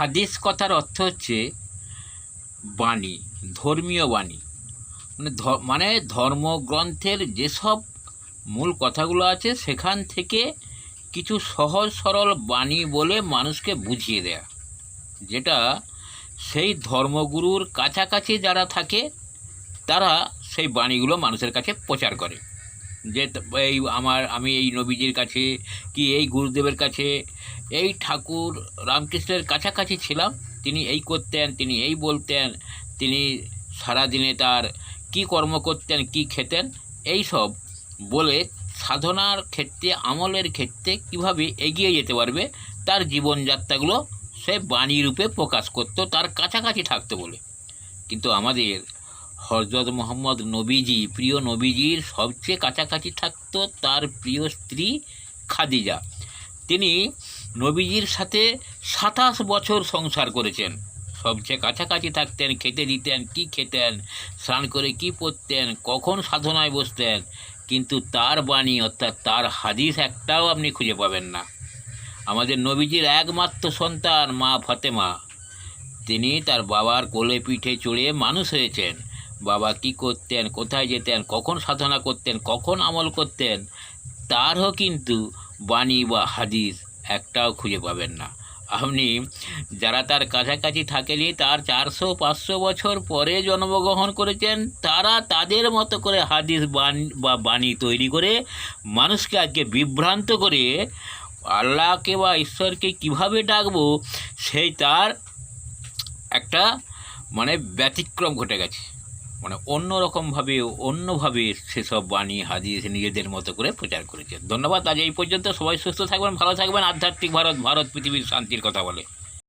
হাদিস কথার অর্থ হচ্ছে বাণী, ধর্মীয় বাণী। মানে ধর্মগ্রন্থের যেসব মূল কথাগুলো আছে সেখান থেকে কিছু সহজ সরল বাণী বলে মানুষকে বুঝিয়ে দেয়া, যেটা সেই ধর্মগুরুর কাছাকাছি যারা থাকে তারা সেই বাণীগুলো মানুষের কাছে প্রচার করে। যে আমি এই নবীজির কাছে কি এই গুরুদেবের কাছে, এই ঠাকুর রামকৃষ্ণের কাছাকাছি ছিলাম, তিনি এই করতেন, তিনি এই বলতেন, তিনি সারাদিনে তার কি কর্ম করতেন, কি খেতেন, এই সব বলে সাধনার ক্ষেত্রে, আমলের ক্ষেত্রে কিভাবে এগিয়ে যেতে পারবে তার জীবনযাত্রাগুলো সে বাণী রূপে প্রকাশ করত, তার কাছাকাছি থাকতো বলে। কিন্তু আমাদের হযরত মুহাম্মদ নবীজি, প্রিয় নবীজির সবচেয়ে কাছাকাছি থাকতো তার প্রিয় স্ত্রী খাদিজা। তিনি নবীজির সাথে ২৭ বছর সংসার করেছেন, সবচেয়ে কাছাকাছি থাকতেন, খেতে দিতেন, কি খেতেন, স্নান করে কি পরতেন, কখন সাধনায় বসতেন, কিন্তু তার বাণী অর্থাৎ তার হাদিস একটাও আপনি খুঁজে পাবেন না। আমাদের নবীজির একমাত্র সন্তান মা ফাতেমা, তিনি তার বাবার কোলে পিঠে চড়ে মানুষ হয়েছেন। বাবা কি করতেন, কোথায় যেতেন, কখন সাধনা করতেন, কখন আমল করতেন, তারও কিন্তু বাণী বা হাদিস একটাও খুঁজে পাবেন না আপনি। যারা তার কাছাকাছি থাকেনি, তার ৪০০-৫০০ বছর পরে জন্মগ্রহণ করেছেন, তারা তাদের মতো করে হাদিস বাণী তৈরি করে মানুষকে আজকে বিভ্রান্ত করে আল্লাহকে বা ঈশ্বরকে কিভাবে ডাকবো সেই তার একটা ব্যতিক্রম ঘটে গেছে। অন্যভাবে সেসব বাণী হাদিস নিজেদের মতো করে প্রচার করেছে। ধন্যবাদ। আজ এই পর্যন্ত। সবাই সুস্থ থাকবেন, ভালো থাকবেন। আধ্যাত্মিক ভারত, ভারত পৃথিবীর শান্তির কথা বলে।